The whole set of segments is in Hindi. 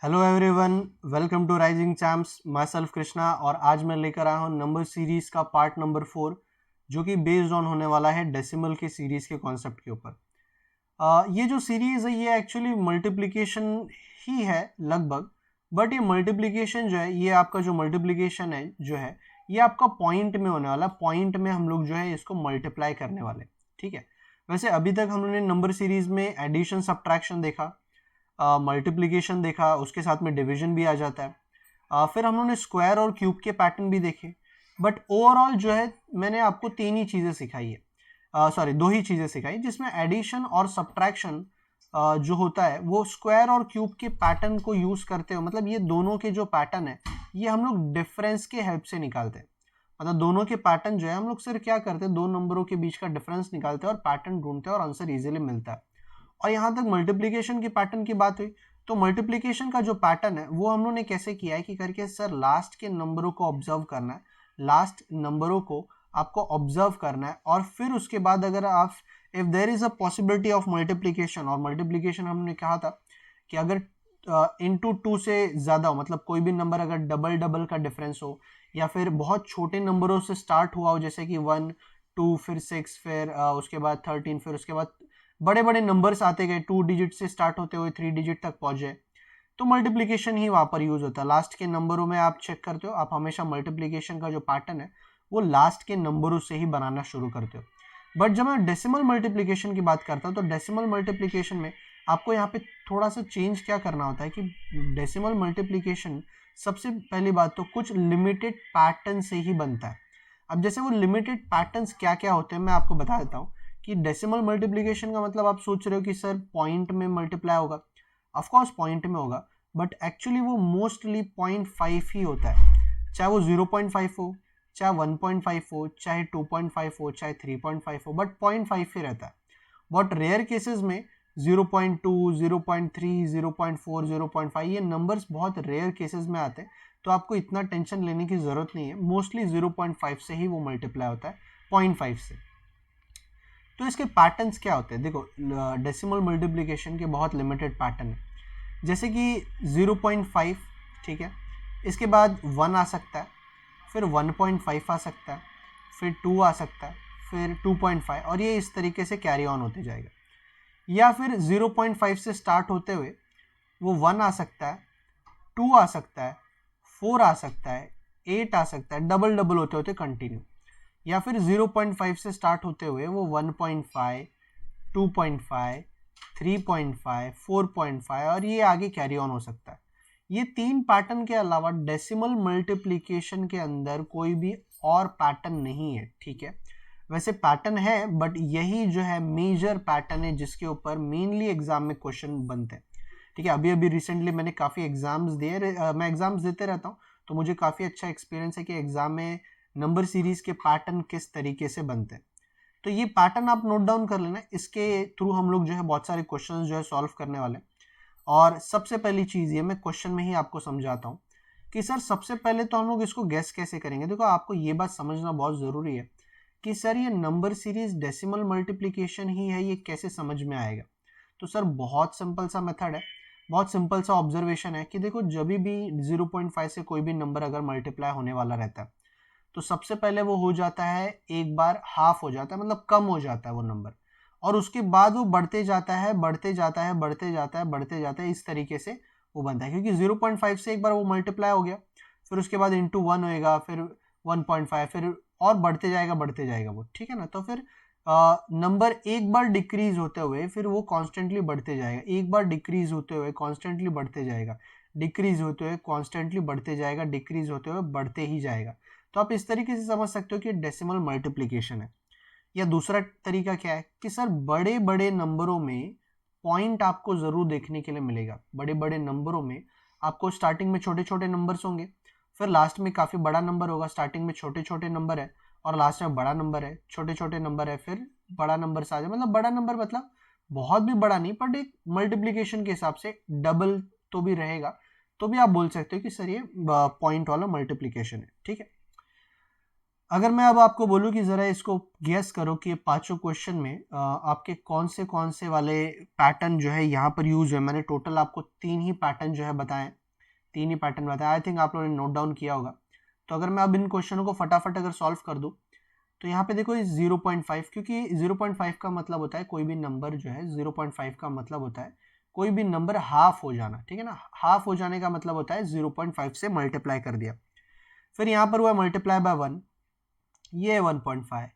Hello everyone, welcome to rising champs. Myself Krishna, और आज मैं लेकर आया हूँ नंबर सीरीज का पार्ट नंबर 4, जो कि बेस्ड ऑन होने वाला है डेसिमल के सीरीज के कॉन्सेप्ट के ऊपर। ये जो सीरीज है ये एक्चुअली मल्टीप्लिकेशन ही है लगभग, बट ये मल्टीप्लिकेशन जो है, ये आपका जो मल्टीप्लिकेशन है जो है, ये आपका पॉइंट में होने वाला। पॉइंट में हम लोग जो है इसको मल्टीप्लाई करने वाले, ठीक है। वैसे अभी तक हम लोगों ने नंबर सीरीज में एडिशन सब्ट्रैक्शन देखा, मल्टीप्लिकेशन देखा, उसके साथ में डिवीजन भी आ जाता है। फिर हम लोगों ने स्क्वायर और क्यूब के पैटर्न भी देखे, बट ओवरऑल जो है मैंने आपको 3 ही चीज़ें सिखाई है, सॉरी 2 ही चीज़ें सिखाई, जिसमें एडिशन और सब्ट्रैक्शन जो होता है वो स्क्वायर और क्यूब के पैटर्न को यूज़ करते हो। मतलब ये दोनों के जो पैटर्न है ये हम लोग डिफरेंस के हेल्प से निकालते हैं। मतलब दोनों के पैटर्न जो है हम लोग सिर्फ क्या करते हैं, 2 नंबरों के बीच का डिफरेंस निकालते हैं और पैटर्न ढूंढते हैं और आंसर इजीली मिलता है। और यहाँ तक मल्टीप्लिकेशन के पैटर्न की बात हुई, तो मल्टीप्लिकेशन का जो पैटर्न है वो हम लोगों ने कैसे किया है कि करके सर लास्ट के नंबरों को ऑब्जर्व करना है, लास्ट नंबरों को आपको ऑब्जर्व करना है, और फिर उसके बाद अगर आप if there is a possibility of multiplication, और मल्टीप्लिकेशन हमने कहा था कि अगर इनटू 2 से ज़्यादा हो, मतलब कोई भी नंबर अगर डबल डबल का डिफरेंस हो, या फिर बहुत छोटे नंबरों से स्टार्ट हुआ हो, जैसे कि 1 2 फिर 6 फिर उसके बाद 13, फिर उसके बाद बड़े बड़े नंबर्स आते गए, 2 डिजिट से स्टार्ट होते हुए 3 डिजिट तक पहुंचे, तो मल्टीप्लिकेशन ही वहां पर यूज होता है। लास्ट के नंबरों में आप चेक करते हो, आप हमेशा मल्टीप्लिकेशन का जो पैटर्न है वो लास्ट के नंबरों से ही बनाना शुरू करते हो। बट जब मैं डेसिमल मल्टीप्लिकेशन की बात करता हूँ, तो डेसिमल मल्टीप्लिकेशन में आपको यहाँ पे थोड़ा सा चेंज क्या करना होता है कि डेसिमल मल्टीप्लिकेशन सबसे पहली बात तो कुछ लिमिटेड पैटर्न से ही बनता है। अब जैसे वो लिमिटेड पैटर्न्स क्या क्या होते हैं मैं आपको बता देता हूँ। कि डेसिमल मल्टीप्लिकेशन का मतलब आप सोच रहे हो कि सर पॉइंट में मल्टीप्लाई होगा, ऑफ कोर्स पॉइंट में होगा, बट एक्चुअली वो मोस्टली 0.5 ही होता है। चाहे वो 0.5 हो, चाहे 1.5 हो, चाहे 2.5 हो, चाहे 3.5 हो, बट 0.5 ही रहता है। बहुत रेयर केसेस में 0.2, 0.3, 0.4, 0.5 ये नंबर्स बहुत रेयर केसेस में आते हैं, तो आपको इतना टेंशन लेने की ज़रूरत नहीं है। मोस्टली 0.5 से ही वो मल्टीप्लाई होता है, 0.5 से। तो इसके पैटर्न्स क्या होते हैं, देखो डेसिमल मल्टीप्लिकेशन के बहुत लिमिटेड पैटर्न है। जैसे कि 0.5, ठीक है, इसके बाद 1 आ सकता है, फिर 1.5 आ सकता है, फिर 2 आ सकता है, फिर 2.5, और ये इस तरीके से कैरी ऑन होते जाएगा। या फिर 0.5 से स्टार्ट होते हुए वो 1 आ सकता है, 2 आ सकता है, 4 आ सकता है, 8 आ सकता है, डबल डबल होते होते कंटिन्यू। या फिर 0.5 से स्टार्ट होते हुए वो 1.5, 2.5, 3.5, 4.5 और ये आगे कैरी ऑन हो सकता है। ये 3 पैटर्न के अलावा डेसिमल मल्टीप्लिकेशन के अंदर कोई भी और पैटर्न नहीं है, ठीक है। वैसे पैटर्न है, बट यही जो है मेजर पैटर्न है जिसके ऊपर मेनली एग्जाम में क्वेश्चन बनते हैं, ठीक है। अभी अभी रिसेंटली मैंने काफ़ी एग्जाम्स दिए, मैं एग्जाम्स देते रहता हूँ, तो मुझे काफ़ी अच्छा एक्सपीरियंस है कि एग्जाम में नंबर सीरीज के पैटर्न किस तरीके से बनते हैं। तो ये पैटर्न आप नोट डाउन कर लेना, इसके थ्रू हम लोग जो है बहुत सारे क्वेश्चंस जो है सॉल्व करने वाले हैं। और सबसे पहली चीज़ ये मैं क्वेश्चन में ही आपको समझाता हूँ कि सर सबसे पहले तो हम लोग इसको गेस कैसे करेंगे। देखो आपको ये बात समझना बहुत ज़रूरी है कि सर ये नंबर सीरीज डेसिमल मल्टीप्लिकेशन ही है, ये कैसे समझ में आएगा। तो सर बहुत सिंपल सा मेथड है, बहुत सिंपल सा ऑब्जर्वेशन है कि देखो जब भी 0.5 से कोई भी नंबर अगर मल्टीप्लाई होने वाला रहता है, तो सबसे पहले वो हो जाता है एक बार हाफ हो जाता है, मतलब कम हो जाता है वो नंबर, और उसके बाद वो बढ़ते जाता है, बढ़ते जाता है, बढ़ते जाता है, बढ़ते जाता है, इस तरीके से वो बनता है। क्योंकि 0.5 से एक बार वो मल्टीप्लाई हो गया, फिर उसके बाद इंटू 1 होएगा, फिर 1.5, फिर और बढ़ते जाएगा वो, ठीक है ना। तो फिर नंबर एक बार डिक्रीज होते हुए फिर वो कॉन्स्टेंटली बढ़ते जाएगा, एक बार डिक्रीज होते हुए कॉन्स्टेंटली बढ़ते जाएगा, डिक्रीज होते हुए कॉन्स्टेंटली बढ़ते जाएगा, डिक्रीज होते हुए बढ़ते ही जाएगा। तो आप इस तरीके से समझ सकते हो कि डेसिमल मल्टीप्लिकेशन है। या दूसरा तरीका क्या है कि सर बड़े बड़े नंबरों में पॉइंट आपको जरूर देखने के लिए मिलेगा। बड़े बड़े नंबरों में आपको स्टार्टिंग में छोटे छोटे नंबर्स होंगे, फिर लास्ट में काफी बड़ा नंबर होगा। स्टार्टिंग में छोटे छोटे नंबर है और लास्ट में बड़ा नंबर है, छोटे छोटे नंबर है, फिर बड़ा नंबर से आ जाए। मतलब बड़ा नंबर मतलब बहुत भी बड़ा नहीं, बट एक मल्टीप्लीकेशन के हिसाब से डबल तो भी रहेगा, तो भी आप बोल सकते हो कि सर ये पॉइंट वाला मल्टीप्लीकेशन है, ठीक है। अगर मैं अब आपको बोलूँ कि ज़रा इसको गेस करो कि पांचों क्वेश्चन में आपके कौन से वाले पैटर्न जो है यहाँ पर यूज हुए। मैंने टोटल आपको 3 ही पैटर्न जो है बताए, 3 ही पैटर्न बताए। आई थिंक आप लोगों ने नोट डाउन किया होगा। तो अगर मैं अब इन क्वेश्चनों को फटाफट अगर सॉल्व कर दूँ तो यहाँ पे देखो 0.5, क्योंकि 0.5 का मतलब होता है कोई भी नंबर जो है 0.5 का मतलब होता है कोई भी नंबर हाफ हो जाना, ठीक है ना। हाफ हो जाने का मतलब होता है 0.5 से मल्टीप्लाई कर दिया। फिर यहाँ पर हुआ मल्टीप्लाई बाय 1, ये है 1.5,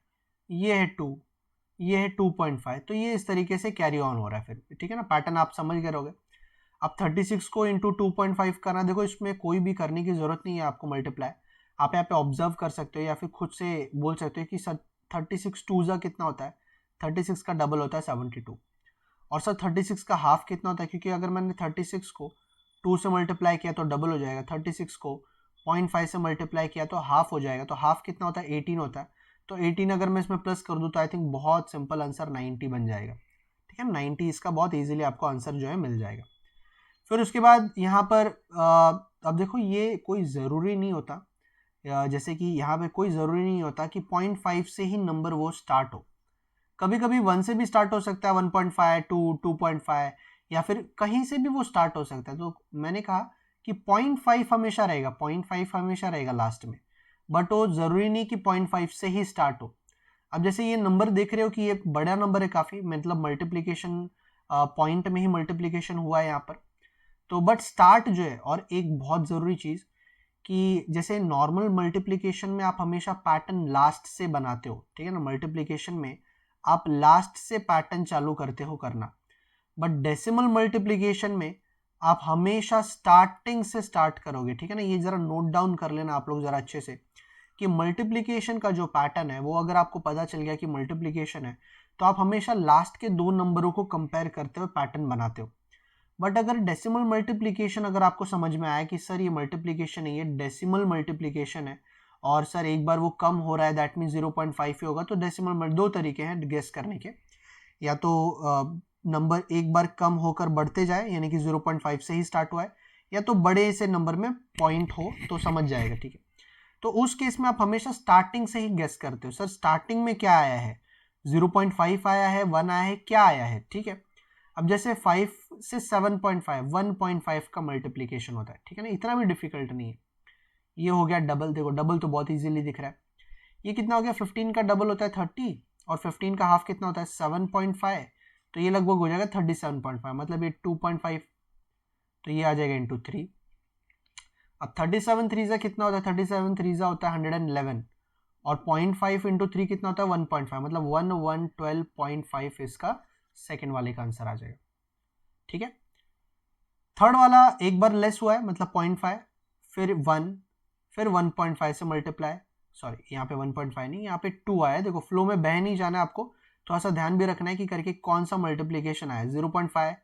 ये है 2, ये है 2.5। तो ये इस तरीके से कैरी ऑन हो रहा है फिर, ठीक है ना। पैटर्न आप समझ गए होगे। अब 36 को इंटू 2.5 करना, देखो इसमें कोई भी करने की जरूरत नहीं है आपको मल्टीप्लाई। आप यहाँ पे ऑब्जर्व कर सकते हो या फिर खुद से बोल सकते हो कि सर 36 टू जा कितना होता है, 36 का डबल होता है 72। और सर 36 का हाफ कितना होता है, क्योंकि अगर मैंने 36 को 2 से मल्टीप्लाई किया तो डबल हो जाएगा, 36 को 0.5 से मल्टीप्लाई किया तो हाफ हो जाएगा। तो हाफ कितना होता है, 18 होता है। तो 18 अगर मैं इसमें प्लस कर दूं तो आई थिंक बहुत सिंपल आंसर 90 बन जाएगा, ठीक है। 90 इसका बहुत इजीली आपको आंसर जो है मिल जाएगा। फिर उसके बाद यहाँ पर अब देखो ये कोई ज़रूरी नहीं होता, जैसे कि यहाँ पे कोई ज़रूरी नहीं होता कि 0.5 से ही नंबर वो स्टार्ट हो। कभी कभी 1 से भी स्टार्ट हो सकता है, 1.5, 2, 2.5 या फिर कहीं से भी वो स्टार्ट हो सकता है। तो मैंने कहा कि 0.5 हमेशा रहेगा, 0.5 हमेशा रहेगा लास्ट में, बट वो ज़रूरी नहीं कि 0.5 से ही स्टार्ट हो। अब जैसे ये नंबर देख रहे हो कि ये बड़ा नंबर है काफ़ी, मतलब मल्टीप्लिकेशन पॉइंट में ही मल्टीप्लिकेशन हुआ है यहाँ पर। तो बट स्टार्ट जो है, और एक बहुत ज़रूरी चीज़ कि जैसे नॉर्मल मल्टीप्लिकेशन में आप हमेशा पैटर्न लास्ट से बनाते हो, ठीक है ना। मल्टीप्लिकेशन में आप लास्ट से पैटर्न चालू करते हो करना, बट डेसिमल मल्टीप्लिकेशन में आप हमेशा स्टार्टिंग से स्टार्ट करोगे, ठीक है ना। ये जरा नोट डाउन कर लेना आप लोग जरा अच्छे से कि मल्टीप्लिकेशन का जो पैटर्न है वो अगर आपको पता चल गया कि मल्टीप्लिकेशन है तो आप हमेशा लास्ट के 2 नंबरों को कंपेयर करते हुए पैटर्न बनाते हो। बट अगर डेसिमल मल्टीप्लिकेशन अगर आपको समझ में आया कि सर ये मल्टीप्लिकेशन है, ये डेसिमल मल्टीप्लिकेशन है, और सर एक बार वो कम हो रहा है दैट मीन 0.5 ही होगा, तो डेसिमल दो तरीके हैं गेस करने के। या तो नंबर एक बार कम होकर बढ़ते जाए, यानी कि 0.5 से ही स्टार्ट हुआ है, या तो बड़े से नंबर में पॉइंट हो तो समझ जाएगा, ठीक है। तो उस केस में आप हमेशा स्टार्टिंग से ही गेस करते हो, सर स्टार्टिंग में क्या आया है, 0.5 आया है, 1 आया है, क्या आया है, ठीक है। अब जैसे 5 से 7.5, 1.5 का मल्टीप्लिकेशन होता है, ठीक है ना, इतना भी डिफिकल्ट नहीं है। ये हो गया डबल, देखो डबल तो बहुत इजीली दिख रहा है। ये कितना हो गया, 15 का डबल होता है 30, और 15 का हाफ कितना होता है 7.5, तो ये लगभग हो जाएगा 37.5, मतलब ये 2.5, तो ये आ जाएगा इंटू 3। अब 37 3 कितना होता है, 37 3 होता है 111, और 0.5 इंटू 3 कितना होता है 1.5, मतलब 1112.5 इसका सेकेंड वाले का आंसर आ जाएगा, ठीक है। थर्ड वाला एक बार लेस हुआ है, मतलब 0.5, फिर 1, फिर 1.5 से मल्टीप्लाई, सॉरी यहाँ पे 1.5 नहीं, यहाँ पे 2 आया है। देखो फ्लो में बह नहीं जाना है आपको, थोड़ा सा ध्यान भी रखना है कि करके कौन सा मल्टीप्लिकेशन आया। 0.5,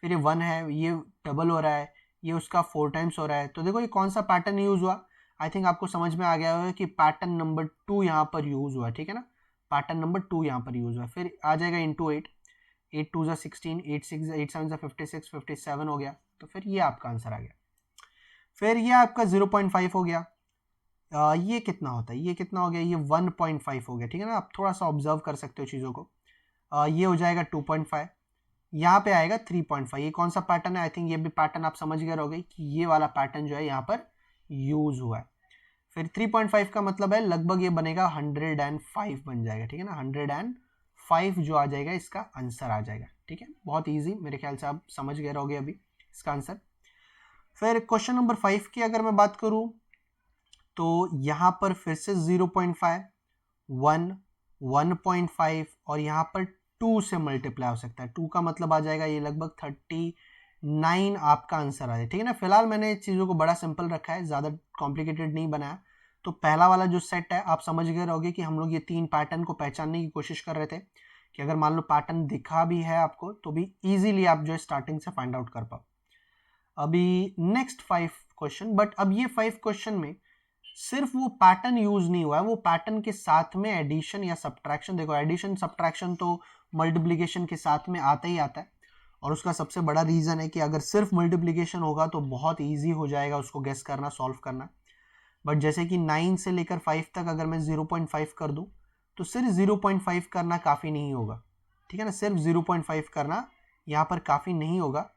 फिर ये 1 है, ये डबल हो रहा है, ये उसका 4 टाइम्स हो रहा है। तो देखो ये कौन सा पैटर्न यूज हुआ, आई थिंक आपको समझ में आ गया होगा कि पैटर्न नंबर 2 यहाँ पर यूज हुआ, ठीक है ना। पैटर्न नंबर 2 यहाँ पर यूज हुआ। फिर आ जाएगा इंटू 8, 8 2 16, 8 6 8 7 56, 57 हो गया, तो फिर ये आपका आंसर आ गया। फिर ये आपका 0.5 हो गया। ये कितना होता है, ये कितना हो गया, ये 1.5 हो गया, ठीक है ना। आप थोड़ा सा ऑब्जर्व कर सकते हो चीज़ों को। ये हो जाएगा 2.5, यहाँ पे आएगा 3.5। ये कौन सा पैटर्न है, आई थिंक ये भी पैटर्न आप समझ गए होगे कि ये वाला पैटर्न जो है यहाँ पर यूज हुआ है। फिर 3.5 का मतलब है लगभग ये बनेगा 105 बन जाएगा, ठीक है ना। 105 जो आ जाएगा इसका आंसर आ जाएगा, ठीक है। बहुत ईजी, मेरे ख्याल से आप समझ गए रहोगे अभी इसका आंसर। फिर क्वेश्चन नंबर 5 की अगर मैं बात करूं तो यहाँ पर फिर से 0.5, 1, 1.5 और यहाँ पर 2 से मल्टीप्लाई हो सकता है। 2 का मतलब आ जाएगा ये लगभग 39 आपका आंसर आ जाए, ठीक है ना। फिलहाल मैंने चीज़ों को बड़ा सिंपल रखा है, ज़्यादा कॉम्प्लिकेटेड नहीं बनाया। तो पहला वाला जो सेट है आप समझ गए रहोगे कि हम लोग ये 3 पैटर्न को पहचानने की कोशिश कर रहे थे कि अगर मान लो पैटर्न दिखा भी है आपको तो भी इजीली आप जो है स्टार्टिंग से फाइंड आउट कर पाओ। अभी नेक्स्ट 5 क्वेश्चन, बट अब ये 5 क्वेश्चन में सिर्फ वो पैटर्न यूज नहीं हुआ है, वो पैटर्न के साथ में एडिशन या सब्ट्रैक्शन, देखो एडिशन सब्ट्रैक्शन तो मल्टीप्लिकेशन के साथ में आता ही आता है, और उसका सबसे बड़ा रीजन है कि अगर सिर्फ मल्टीप्लिकेशन होगा तो बहुत इजी हो जाएगा उसको गेस करना, सॉल्व करना। बट जैसे कि 9 से लेकर 5 तक अगर मैं 0.5 कर दूं तो सिर्फ 0.5 करना काफ़ी नहीं होगा, ठीक है ना, सिर्फ 0.5 करना यहाँ पर काफ़ी नहीं होगा।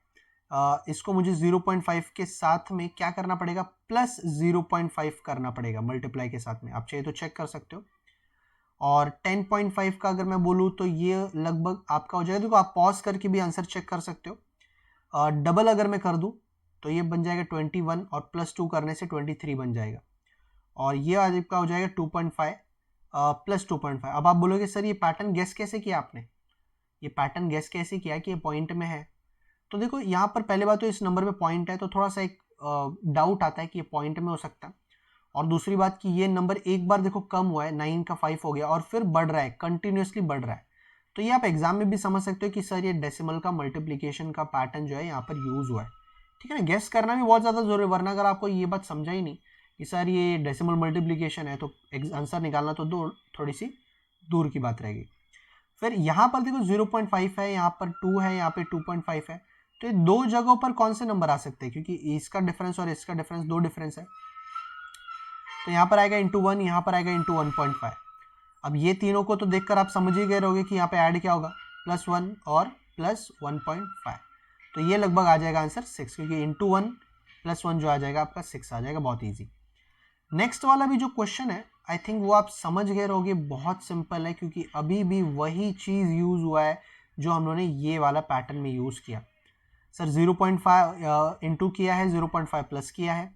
इसको मुझे 0.5 के साथ में क्या करना पड़ेगा, प्लस 0.5 करना पड़ेगा मल्टीप्लाई के साथ में। आप चाहिए तो चेक कर सकते हो। और 10.5 का अगर मैं बोलूँ तो ये लगभग आपका हो जाएगा, देखो आप पॉज करके भी आंसर चेक कर सकते हो। डबल अगर मैं कर दूँ तो ये बन जाएगा 21 और प्लस 2 करने से 23 बन जाएगा। और ये आपका हो जाएगा 2.5 प्लस 2.5। अब आप बोलोगे सर ये पैटर्न गेस कैसे किया आपने, ये पैटर्न गेस कैसे किया कि ये पॉइंट में है। तो देखो यहाँ पर पहले बात तो इस नंबर में पॉइंट है तो थोड़ा सा एक डाउट आता है कि ये पॉइंट में हो सकता है। और दूसरी बात कि ये नंबर एक बार देखो कम हुआ है, 9 का 5 हो गया और फिर बढ़ रहा है, कंटिन्यूसली बढ़ रहा है। तो ये आप एग्जाम में भी समझ सकते हो कि सर ये डेसिमल का मल्टीप्लीकेशन का पैटर्न जो है यहाँ पर यूज हुआ है, ठीक है ना। गेस करना भी बहुत ज़्यादा जरूरी है, वरना अगर आपको ये बात समझा ही नहीं कि सर ये डेसिमल मल्टीप्लीकेशन है तो आंसर निकालना तो थोड़ी सी दूर की बात रहेगी। फिर यहाँ पर देखो 0.5 है, यहाँ पर 2 है, यहाँ पे 2.5 है। तो ये दो जगहों पर कौन से नंबर आ सकते हैं, क्योंकि इसका डिफरेंस और इसका डिफरेंस दो डिफरेंस है। तो यहाँ पर आएगा इंटू 1, यहाँ पर आएगा इंटू 1.5। अब ये तीनों को तो देखकर आप समझ ही गए रहोगे कि यहाँ पे ऐड क्या होगा, प्लस 1 और प्लस 1.5। तो ये लगभग आ जाएगा आंसर 6, क्योंकि इंटू 1 प्लस 1 जो आ जाएगा आपका 6 आ जाएगा, बहुत ईजी। नेक्स्ट वाला भी जो क्वेश्चन है आई थिंक वो आप समझ गए रहोगे, बहुत सिंपल है, क्योंकि अभी भी वही चीज़ यूज़ हुआ है जो हम लोगों ने ये वाला पैटर्न में यूज़ किया। सर 0.5 इंटू किया है, 0.5 प्लस किया है,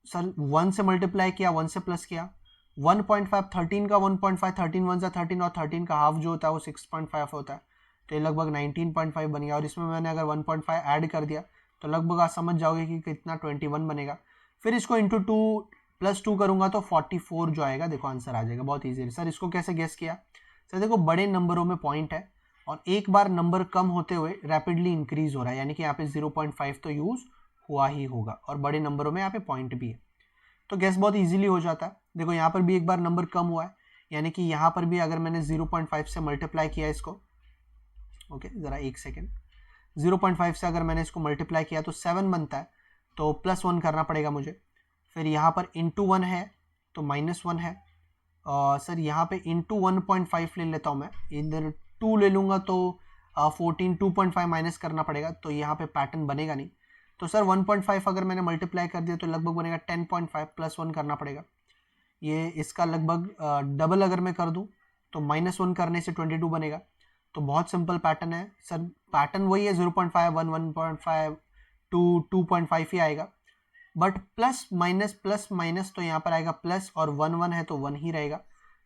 सर 1 से मल्टीप्लाई किया, 1 से प्लस किया, 1.5 13 का 1.5, 13 1 13 और 13 का हाफ जो होता है वो 6.5 होता है। तो ये लगभग 19.5 बन गया। और इसमें मैंने अगर 1.5 ऐड कर दिया तो लगभग आप समझ जाओगे कि कितना 21 बनेगा। फिर इसको इंटू 2 प्लस 2 करूंगा तो 44 जो आएगा, देखो आंसर आ जाएगा, बहुत ईजी। सर इसको कैसे गेस किया, सर देखो बड़े नंबरों में पॉइंट है और एक बार नंबर कम होते हुए रैपिडली इंक्रीज हो रहा है, यानी कि यहाँ पे 0.5 तो यूज हुआ ही होगा और बड़े नंबरों में यहाँ पे पॉइंट भी है, तो गेस बहुत इजीली हो जाता है। देखो यहाँ पर भी एक बार नंबर कम हुआ है, यानी कि यहाँ पर भी अगर मैंने 0.5 से मल्टीप्लाई किया इसको, ओके ज़रा एक सेकेंड, 0.5 से अगर मैंने इसको मल्टीप्लाई किया तो 7 बनता है, तो प्लस 1 करना पड़ेगा मुझे। फिर यहाँ पर इंटू 1 है तो माइनस 1 है। सर यहाँ पे इंटू 1.5 ले लेता हूँ मैं, इधर 2 ले लूँगा तो 14 2.5 माइनस करना पड़ेगा, तो यहाँ पे पैटर्न बनेगा नहीं। तो सर 1.5 अगर मैंने मल्टीप्लाई कर दिया तो लगभग बनेगा 10.5, प्लस 1 करना पड़ेगा। ये इसका लगभग डबल अगर मैं कर दूं तो माइनस 1 करने से 22 बनेगा। तो बहुत सिंपल पैटर्न है सर, पैटर्न वही है 0.5 1 1.5 2 2.5 ही आएगा, बट प्लस माइनस तो यहाँ पर आएगा प्लस, और 1 1 है तो 1 ही रहेगा।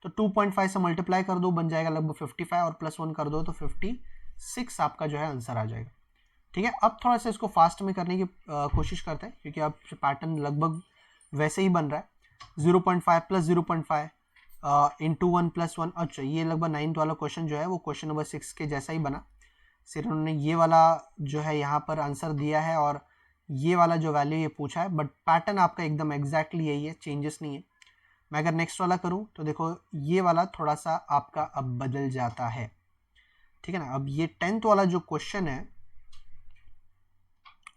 तो 2.5 से मल्टीप्लाई कर दो बन जाएगा लगभग 55 और प्लस 1 कर दो तो 56 आपका जो है आंसर आ जाएगा, ठीक है। अब थोड़ा सा इसको फास्ट में करने की कोशिश करते हैं, क्योंकि अब पैटर्न लगभग वैसे ही बन रहा है। 0.5 प्लस 0.5 इंटू 1 प्लस 1। अच्छा ये लगभग 9th वाला क्वेश्चन जो है वो क्वेश्चन नंबर 6 के जैसा ही बना, सिर्फ उन्होंने ये वाला जो है यहाँ पर आंसर दिया है और ये वाला जो वैल्यू ये पूछा है, बट पैटर्न आपका एकदम एग्जैक्टली यही है, चेंजेस नहीं है। मैं अगर नेक्स्ट वाला करूँ तो देखो ये वाला थोड़ा सा आपका अब बदल जाता है, ठीक है ना। अब ये 10th वाला जो क्वेश्चन है,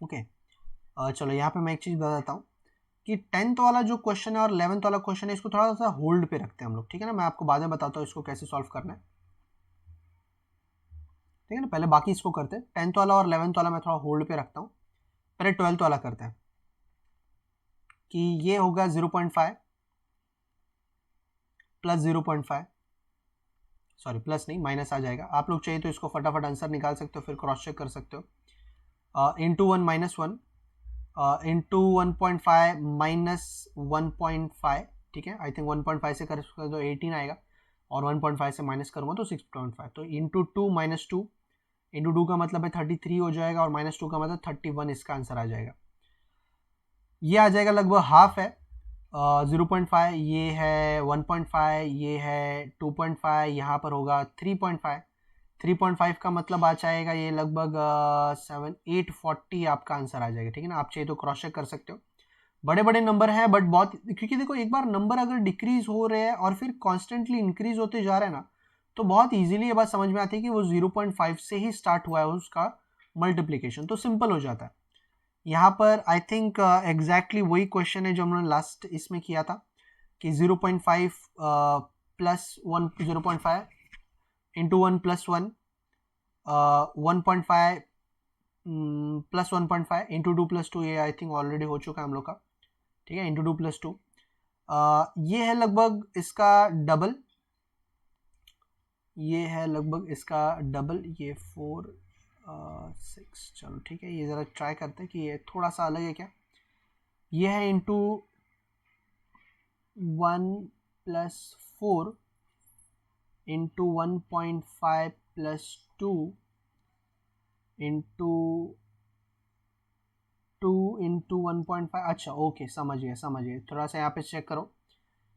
ओके चलो यहाँ पे मैं एक चीज़ बताता हूँ कि 10th वाला जो क्वेश्चन है और 11th वाला क्वेश्चन है इसको थोड़ा सा होल्ड पे रखते हैं हम लोग, ठीक है ना। मैं आपको बाद में बताता हूँ इसको कैसे सॉल्व करना है, ठीक है ना। पहले बाकी इसको करते हैं, 10th वाला और 11th वाला मैं थोड़ा होल्ड पे रखता हूँ। पहले 12th वाला करते हैं कि ये होगा 0.5 प्लस 0.5, सॉरी प्लस नहीं माइनस आ जाएगा। आप लोग चाहिए तो इसको फटाफट आंसर निकाल सकते हो, फिर क्रॉस चेक कर सकते हो। इंटू 1 माइनस 1 इंटू 1.5 माइनस 1.5, ठीक है। आई थिंक 1.5 से कर दो 18 आएगा और 1.5 से माइनस करूँगा तो 6.5। तो इंटू 2 माइनस 2, इंटू 2 का मतलब है 33 हो जाएगा और माइनस 2 का मतलब 31, इसका आंसर आ जाएगा। ये आ जाएगा लगभग हाफ है, 0.5 ये है 1.5 ये है 2.5, यहाँ पर होगा 3.5। 3.5 का मतलब आ जाएगा ये लगभग 840 आपका आंसर आ जाएगा, ठीक है ना। आप चाहिए तो क्रॉस चेक कर सकते हो, बड़े बड़े नंबर हैं बट बहुत, क्योंकि देखो एक बार नंबर अगर डिक्रीज हो रहे हैं और फिर कॉन्स्टेंटली इंक्रीज होते जा रहे हैं ना, तो बहुत ईजिली ये बात समझ में आती है कि वो 0.5 से ही स्टार्ट हुआ है उसका मल्टीप्लीकेशन, तो सिंपल हो जाता है। यहाँ पर आई थिंक एग्जैक्टली वही क्वेश्चन है जो हमने लास्ट इसमें किया था कि 0.5 plus 1 0.5 into 1 plus 1 1.5 plus 1.5 into 2 plus 2, ये आई थिंक ऑलरेडी हो चुका है हम लोग का, ठीक है, इंटू 2 प्लस 2, ये है लगभग इसका डबल, ये है लगभग इसका डबल, ये 4 6, चलो ठीक है, ये ज़रा ट्राई करते हैं कि ये थोड़ा सा अलग है क्या। ये है into 1 plus 4 into 1.5 plus 2 into 2 into 1.5। अच्छा ओके, समझिए, थोड़ा सा यहाँ पे चेक करो,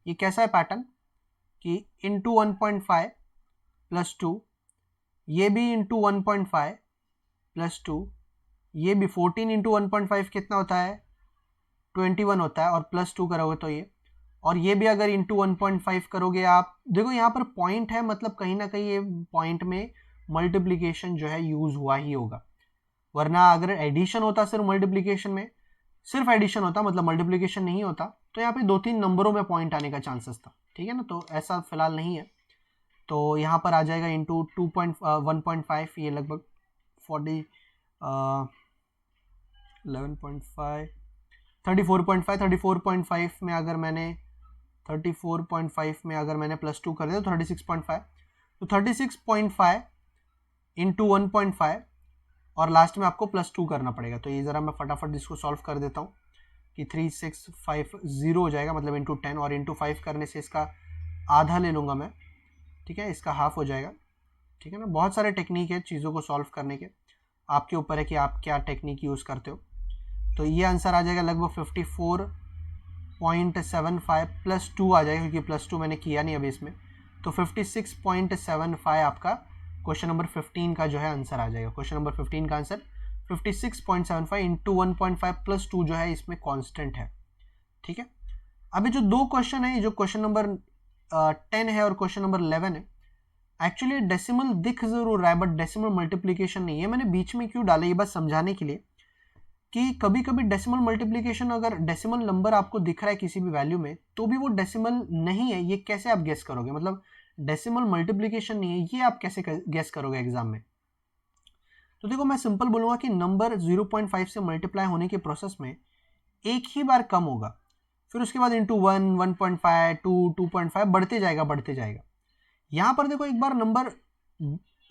ये कैसा है पैटर्न कि इंटू 1.5 प्लस 2, ये भी इंटू 1.5 प्लस 2, ये भी 14 इंटू 1.5 कितना होता है 21 होता है, और प्लस 2 करोगे तो ये, और ये भी अगर इंटू 1.5 करोगे आप, देखो यहाँ पर पॉइंट है, मतलब कहीं ना कहीं ये पॉइंट में मल्टीप्लिकेशन जो है यूज हुआ ही होगा, वरना अगर एडिशन होता सिर्फ मल्टीप्लिकेशन में, सिर्फ एडिशन होता मतलब मल्टीप्लिकेशन नहीं होता, तो यहाँ पे 2-3 नंबरों में पॉइंट आने का चांसेस था, ठीक है ना, तो ऐसा फिलहाल नहीं है, तो यहाँ पर आ जाएगा इंटू 1.5, ये लगभग 40 11.5 34.5 में अगर मैंने 34.5 में अगर मैंने प्लस 2 कर दिया तो 36.5, तो 36.5 इंटू 1.5 और लास्ट में आपको प्लस 2 करना पड़ेगा, तो ये ज़रा मैं फटाफट इसको सॉल्व कर देता हूँ कि 3650 हो जाएगा, मतलब इंटू 10, और इंटू 5 करने से इसका आधा ले लूँगा मैं, ठीक है, इसका हाफ हो जाएगा, ठीक है ना। बहुत सारे टेक्निक है चीज़ों को सॉल्व करने के, आपके ऊपर है कि आप क्या टेक्निक यूज़ करते हो। तो ये आंसर आ जाएगा लगभग 54.75 प्लस 2 आ जाएगा, क्योंकि प्लस 2 मैंने किया नहीं अभी इसमें, तो 56.75 आपका क्वेश्चन नंबर 15 का जो है आंसर आ जाएगा। क्वेश्चन नंबर 15 का आंसर 56.75 इंटू 1.5 प्लस 2 जो है इसमें कांस्टेंट है, ठीक है। अभी जो दो क्वेश्चन है, जो क्वेश्चन नंबर 10 है और क्वेश्चन नंबर 11 है, एक्चुअली डेसिमल दिख जरूर रहा है बट डेसिमल मल्टीप्लिकेशन नहीं है। मैंने बीच में क्यों डाला, ये बस समझाने के लिए कि कभी कभी डेसिमल मल्टीप्लिकेशन, अगर डेसिमल नंबर आपको दिख रहा है किसी भी वैल्यू में तो भी वो डेसिमल नहीं है, ये कैसे आप गेस करोगे, मतलब डेसिमल मल्टीप्लिकेशन नहीं है, ये आप कैसे गेस करोगे एग्जाम में। तो देखो मैं सिंपल बोलूँगा कि नंबर 0.5 से मल्टीप्लाई होने के प्रोसेस में एक ही बार कम होगा, फिर उसके बाद इंटू 1, 1.5, 2, 2.5 बढ़ते जाएगा। यहाँ पर देखो एक बार नंबर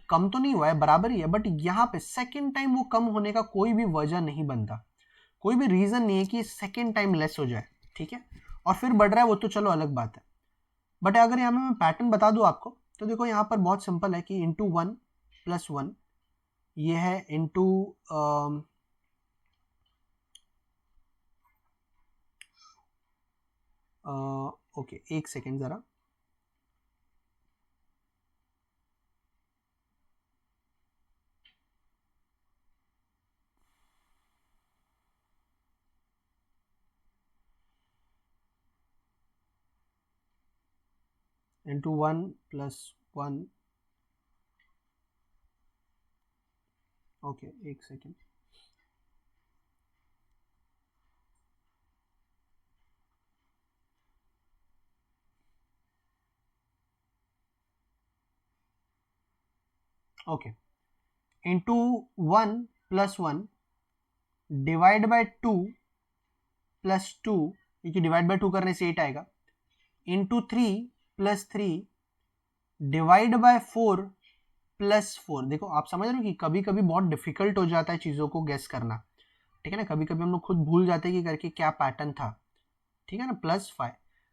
कम तो नहीं हुआ है, बराबर ही है, बट यहाँ पे सेकेंड टाइम वो कम होने का कोई भी वजह नहीं बनता, कोई भी रीजन नहीं है कि सेकेंड टाइम लेस हो जाए, ठीक है, और फिर बढ़ रहा है वो तो चलो अलग बात है। बट अगर यहाँ मैं पैटर्न बता दूं आपको, तो देखो यहाँ पर बहुत सिंपल है कि इंटू 1 प्लस 1, ये है इंटू ओके एक सेकेंड ज़रा, इंटू 1 प्लस 1, ओके एक second, okay into 1 plus 1 divide by 2 plus 2, क्योंकि डिवाइड बाय 2 करने से 8 आएगा, into 3 plus 3 divide by 4 plus 4। देखो आप समझ रहे हो कि कभी कभी बहुत डिफिकल्ट हो जाता है चीज़ों को गेस करना, ठीक है ना, कभी कभी हम लोग खुद भूल जाते हैं कि करके क्या पैटर्न था, ठीक है ना, प्लस 5,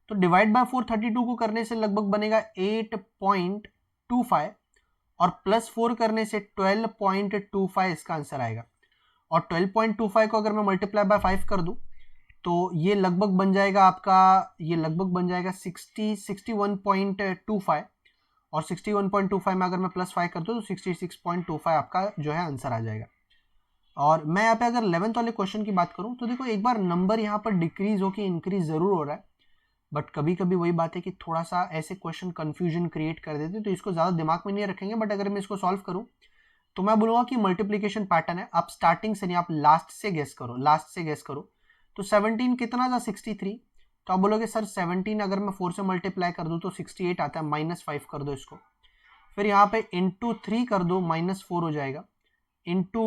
तो डिवाइड बाय 4 32 को करने से लगभग बनेगा 8.25, और प्लस 4 करने से 12.25 इसका आंसर आएगा, और 12.25 को अगर मैं मल्टीप्लाई बाय 5 कर दूं तो ये लगभग बन जाएगा आपका, ये लगभग बन जाएगा 61.25, और 61.25 में अगर मैं प्लस 5 कर दूं तो 66.25 आपका जो है आंसर आ जाएगा। और मैं यहाँ पे अगर 11th वाले क्वेश्चन की बात करूँ तो देखो एक बार नंबर यहाँ पर डिक्रीज हो कि इंक्रीज जरूर हो रहा है, बट कभी कभी वही बात है कि थोड़ा सा ऐसे क्वेश्चन कंफ्यूजन क्रिएट कर देते हैं, तो इसको ज़्यादा दिमाग में नहीं रखेंगे, बट अगर मैं इसको सॉल्व करूँ तो मैं बोलूंगा कि मल्टीप्लीकेशन पैटर्न है, आप स्टार्टिंग से नहीं, आप लास्ट से गेस करो। तो 17 कितना था 63, तो आप बोलोगे सर 17 अगर मैं 4 से मल्टीप्लाई कर दूं तो 68 आता है, -5 कर दो इसको, फिर यहाँ पे इंटू 3 कर दो -4 हो जाएगा, इंटू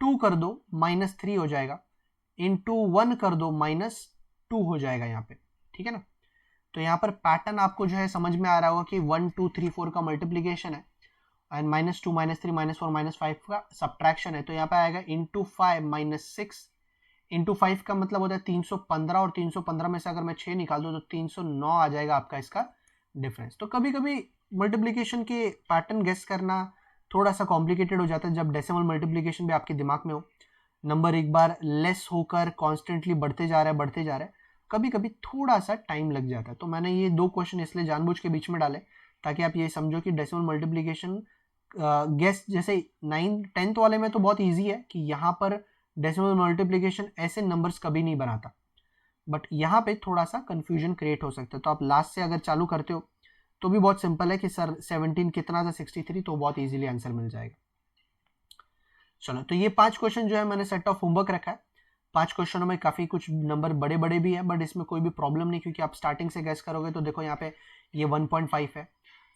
2 कर दो -3 हो जाएगा, इंटू 1 कर दो -2 हो जाएगा यहाँ पे, ठीक है ना। तो यहाँ पर पैटर्न आपको जो है समझ में आ रहा होगा कि 1 2 3 4 का मल्टीप्लीकेशन है एंड -2 -3 -4 -5 का सब्ट्रैक्शन है। तो यहाँ पे आएगा इंटू 5 -6, इंटू 5 का मतलब होता है 315, और 315 में से अगर मैं 6 निकाल दूँ तो 309 आ जाएगा आपका इसका डिफरेंस। तो कभी कभी मल्टीप्लीकेशन के पैटर्न गेस करना थोड़ा सा कॉम्प्लिकेटेड हो जाता है जब डेसिमल मल्टीप्लीकेशन भी आपके दिमाग में हो, नंबर एक बार लेस होकर कॉन्स्टेंटली बढ़ते जा रहा है, कभी कभी थोड़ा सा टाइम लग जाता है। तो मैंने ये 2 क्वेश्चन इसलिए जानबूझ के बीच में डाले ताकि आप ये समझो कि डेसिमल मल्टीप्लीकेशन गेस जैसे 9th 10th वाले में तो बहुत ईजी है कि यहाँ पर डेसिमल मल्टीप्लीकेशन ऐसे नंबर्स कभी नहीं बनाता, बट यहाँ पे थोड़ा सा कंफ्यूजन क्रिएट हो सकता है। तो आप लास्ट से अगर चालू करते हो तो भी बहुत सिंपल है कि सर 17 कितना था 63, तो बहुत इजीली आंसर मिल जाएगा। चलो, तो ये 5 क्वेश्चन जो है मैंने सेट ऑफ होमवर्क रखा है। 5 क्वेश्चनों में काफ़ी कुछ नंबर बड़े बड़े भी है, बट इसमें कोई भी प्रॉब्लम नहीं, क्योंकि आप स्टार्टिंग से गैस करोगे तो देखो यहाँ पे ये 1.5 है,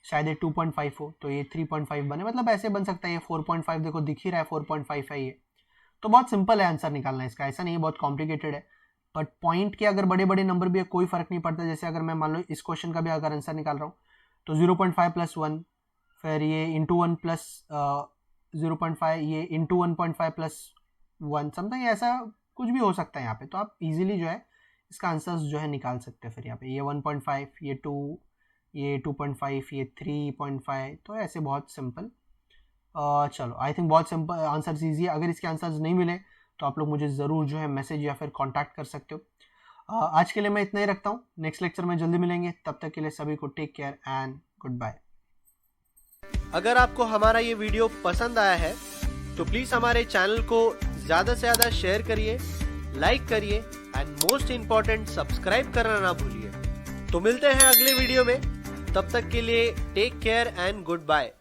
शायद ये 2.5 हो, तो ये 3.5 बने, मतलब ऐसे बन सकता है। ये 4.5 देखो दिख ही रहा है, 4.5 है ये। तो बहुत सिंपल है आंसर निकालना इसका, ऐसा नहीं है बहुत कॉम्प्लिकेटेड है। बट पॉइंट के अगर बड़े बड़े नंबर भी है कोई फर्क नहीं पड़ता। जैसे अगर मैं मान लो इस क्वेश्चन का भी अगर आंसर निकाल रहा हूँ तो 0.5 + 1, फिर ये इंटू 1 प्लस 0.5, ये इंटू 1.5 + 1, समथिंग ऐसा कुछ भी हो सकता है यहाँ पे। तो आप इजीली जो है इसका आंसर्स जो है निकाल सकते हैं। फिर यहाँ पे ये 1.5, ये 2, ये 2.5, ये 3.5, तो ऐसे बहुत सिंपल। चलो, आई थिंक बहुत सिंपल आंसर्स ईजी है। अगर इसके आंसर्स नहीं मिले तो आप लोग मुझे ज़रूर जो है मैसेज या फिर कॉन्टैक्ट कर सकते हो। आज के लिए मैं इतना ही रखता हूँ, नेक्स्ट लेक्चर में जल्दी मिलेंगे, तब तक के लिए सभी को take care and goodbye. अगर आपको हमारा ये वीडियो पसंद आया है तो प्लीज़ हमारे चैनल को ज़्यादा से ज़्यादा शेयर करिए, लाइक करिए एंड मोस्ट इम्पॉर्टेंट सब्सक्राइब करना ना भूलिए। तो मिलते हैं अगले वीडियो में, तब तक के लिए take care and good bye.